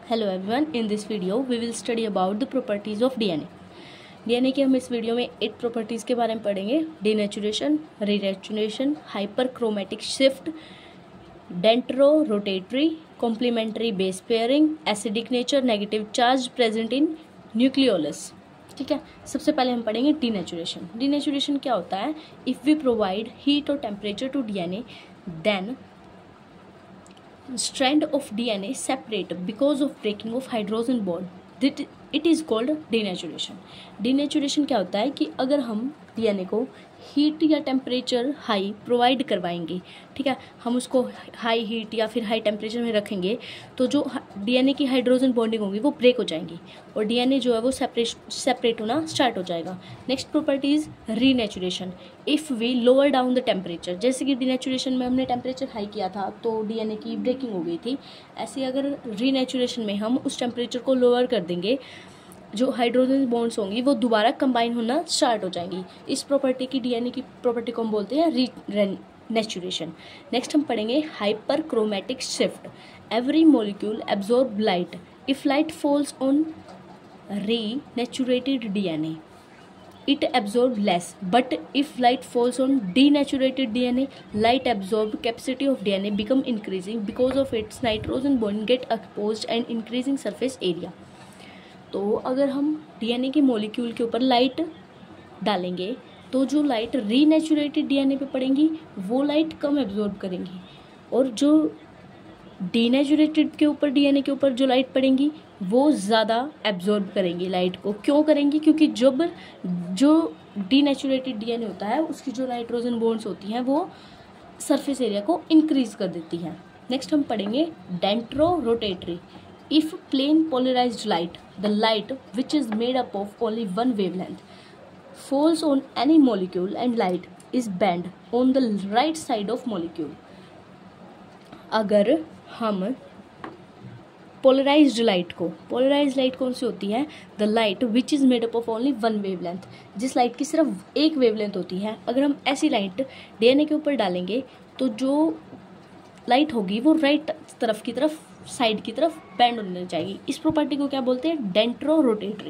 Hello everyone, in this video we will study about the properties of DNA. DNA की हम इस video में 8 properties के बारे में पढ़ेंगे। Denaturation, renaturation, hyperchromatic shift, dextro rotatory, complementary base pairing, acidic nature, negative charge present in nucleolus. ठीक है, सबसे पहले हम पढ़ेंगे डीनेचुरेशन। डीनेचुरेशन क्या होता है? इफ़ वी प्रोवाइड हीट और temperature to DNA then strand of DNA separate because of breaking of hydrogen bond. It is called denaturation. Denaturation क्या होता है कि अगर हम डीएनए को हीट या टेम्परेचर हाई प्रोवाइड करवाएंगे, ठीक है, हम उसको हाई हीट या फिर हाई टेम्परेचर में रखेंगे तो जो डीएनए की हाइड्रोजन बॉन्डिंग होगी वो ब्रेक हो जाएंगी और डीएनए जो है वो सेपरेट होना स्टार्ट हो जाएगा। Next property is renaturation. If we lower down the temperature, जैसे कि डीनेचुरेशन में हमने टेम्परेचर हाई किया था तो डीएनए की ब्रेकिंग हो गई थी, ऐसे अगर रीनेचुरेशन में हम उस टेम्परेचर को लोअर कर देंगे, जो हाइड्रोजन बॉन्ड्स होंगी वो दोबारा कंबाइन होना स्टार्ट हो जाएंगी। इस प्रॉपर्टी की, डीएनए की प्रॉपर्टी को हम बोलते हैं रीनेचुरेशन। नेक्स्ट हम पढ़ेंगे hyper chromatic shift. Every molecule absorb light if light falls on renaturated DNA it absorb less, but if light falls on denatured DNA, light absorb capacity of DNA become increasing because of its nitrogen bond get exposed and increasing surface area. तो अगर हम DNA के molecule के ऊपर light डालेंगे तो जो light रीनेचुरेटेड DNA पे पड़ेंगी वो लाइट कम एब्जॉर्ब करेंगी और जो डीनेचुरेटेड के ऊपर, डीएनए के ऊपर जो लाइट पड़ेंगी वो ज़्यादा एब्जॉर्ब करेंगी लाइट को। क्यों करेंगी? क्योंकि जब जो डीनेचुरेटेड डीएनए होता है उसकी जो नाइट्रोजन बॉन्ड्स होती हैं वो सरफेस एरिया को इंक्रीज कर देती हैं। नेक्स्ट हम पढ़ेंगे dextro rotatory. If plane polarised light, the light which is made up of only one wavelength falls on any molecule and light is bend on the right side of molecule. अगर हम polarised light कौन सी होती है? The light which is made up of only one wavelength, जिस light की सिर्फ एक वेवलेंथ होती है, अगर हम ऐसी लाइट डीएनए के ऊपर डालेंगे तो जो लाइट होगी वो राइट तरफ की तरफ, साइड की तरफ बेंड होने जाएगी। इस प्रॉपर्टी को क्या बोलते हैं? डेंट्रो रोटेटरी।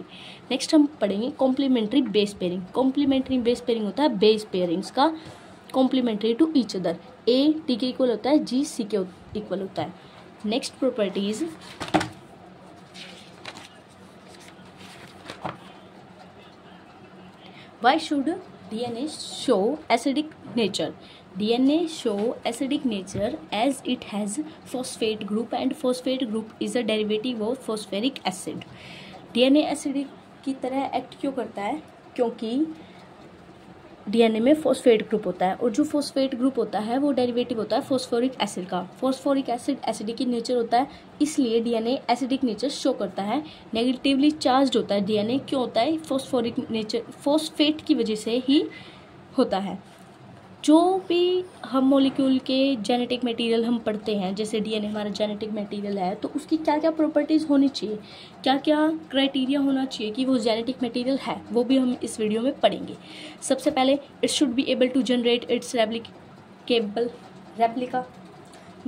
नेक्स्ट हम पढ़ेंगे complementary base pairing. Complementary base pairing होता है बेस पेयरिंग्स का complementary to each other. A T के इक्वल होता है, जी सी के इक्वल होता है। Next properties why should DNA show acidic nature? DNA show acidic nature as it has phosphate group and phosphate group is a derivative of phosphoric acid. DNA acidic की तरह act क्यों करता है? क्योंकि DNA में phosphate group होता है और जो फॉस्फेट ग्रुप होता है वो डेरिवेटिव होता है फॉस्फोरिक एसिड का। फॉस्फोरिक एसिड एसिडिक की नेचर होता है, इसलिए डीएनए एसिडिक नेचर शो करता है। नेगेटिवली चार्ज होता है डीएनए, क्यों होता है? फॉस्फोरिक नेचर, फॉस्फेट की वजह से ही होता है। जो भी हम मॉलिक्यूल के जेनेटिक मटेरियल हम पढ़ते हैं, जैसे डीएनए हमारा जेनेटिक मटेरियल है, तो उसकी क्या क्या प्रॉपर्टीज़ होनी चाहिए, क्या क्या क्राइटेरिया होना चाहिए कि वो जेनेटिक मटेरियल है, वो भी हम इस वीडियो में पढ़ेंगे। सबसे पहले it should be able to generate its replica,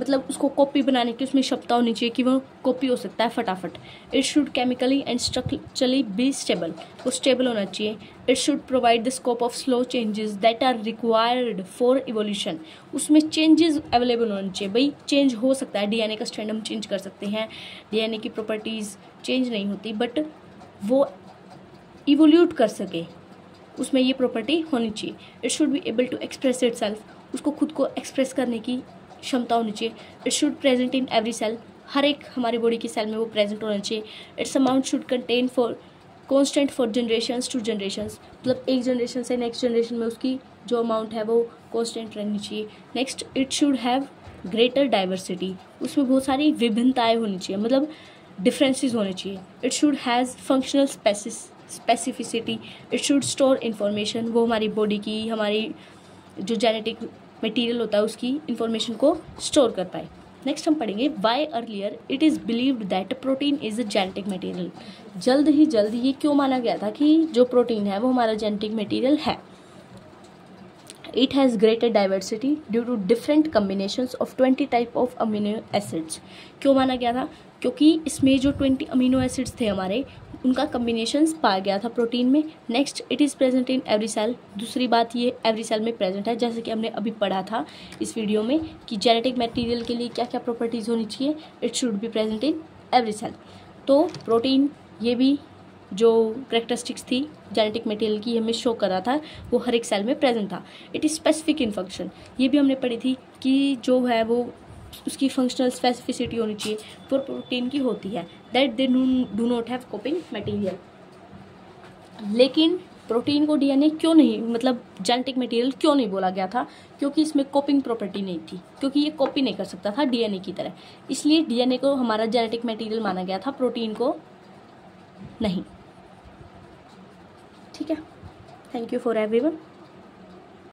मतलब उसको कॉपी बनाने की उसमें क्षमता होनी चाहिए कि वो कॉपी हो सकता है फटाफट। It should chemically and structurally be stable, वो स्टेबल होना चाहिए। It should provide the scope of slow changes that are required for evolution, उसमें चेंजेस अवेलेबल होने चाहिए। भाई चेंज हो सकता है, डीएनए का स्ट्रैंड हम चेंज कर सकते हैं, डीएनए की प्रॉपर्टीज़ चेंज नहीं होती, बट वो इवोल्यूट कर सके उसमें ये प्रॉपर्टी होनी चाहिए। It should be able to express itself, उसको खुद को एक्सप्रेस करने की क्षमता होनी चाहिए। It should present in every cell, हर एक हमारी बॉडी की सेल में वो प्रेजेंट होना चाहिए। Its amount should contain for constant for generations to generations, मतलब एक जनरेशन से नेक्स्ट जनरेशन में उसकी जो अमाउंट है वो कॉन्स्टेंट रहनी चाहिए। Next it should have greater diversity, उसमें बहुत सारी विभिन्नताएँ होनी चाहिए, मतलब डिफरेंसेस होने चाहिए। It should has functional specificity. It should store information, वो हमारी बॉडी की, हमारी जो जेनेटिक मटेरियल होता है उसकी इंफॉर्मेशन को स्टोर कर पाए। नेक्स्ट हम पढ़ेंगे why earlier it is believed that protein is a genetic material. जल्द ये क्यों माना गया था कि जो प्रोटीन है वो हमारा जेनेटिक मटेरियल है? It has greater diversity due to different combinations of 20 type of amino acids. क्यों माना गया था? क्योंकि इसमें जो 20 अमीनो एसिड्स थे हमारे, उनका कम्बिनेशंस पाया गया था प्रोटीन में। Next, it is present in every cell. दूसरी बात, ये एवरी सेल में प्रेजेंट है, जैसे कि हमने अभी पढ़ा था इस वीडियो में कि जेनेटिक मटेरियल के लिए क्या क्या प्रॉपर्टीज़ होनी चाहिए, it should be present in every cell. तो प्रोटीन, ये भी जो करेक्टरिस्टिक्स थी जेनेटिक मटेरियल की हमें शो कर रहा था, वो हर एक सेल में प्रेजेंट था। It is specific in function, ये भी हमने पढ़ी थी कि जो है वो उसकी फंक्शनल स्पेसिफिसिटी होनी चाहिए, वो प्रोटीन की होती है, that they do not have coping material. लेकिन प्रोटीन को डीएनए क्यों नहीं, मतलब जेनेटिक मटेरियल क्यों नहीं बोला गया था? क्योंकि इसमें कॉपिंग प्रॉपर्टी नहीं थी, क्योंकि ये कॉपी नहीं कर सकता था डीएनए की तरह, इसलिए डीएनए को हमारा जेनेटिक मटेरियल माना गया था, प्रोटीन को नहीं। ठीक है, थैंक यू फॉर एवरीवन।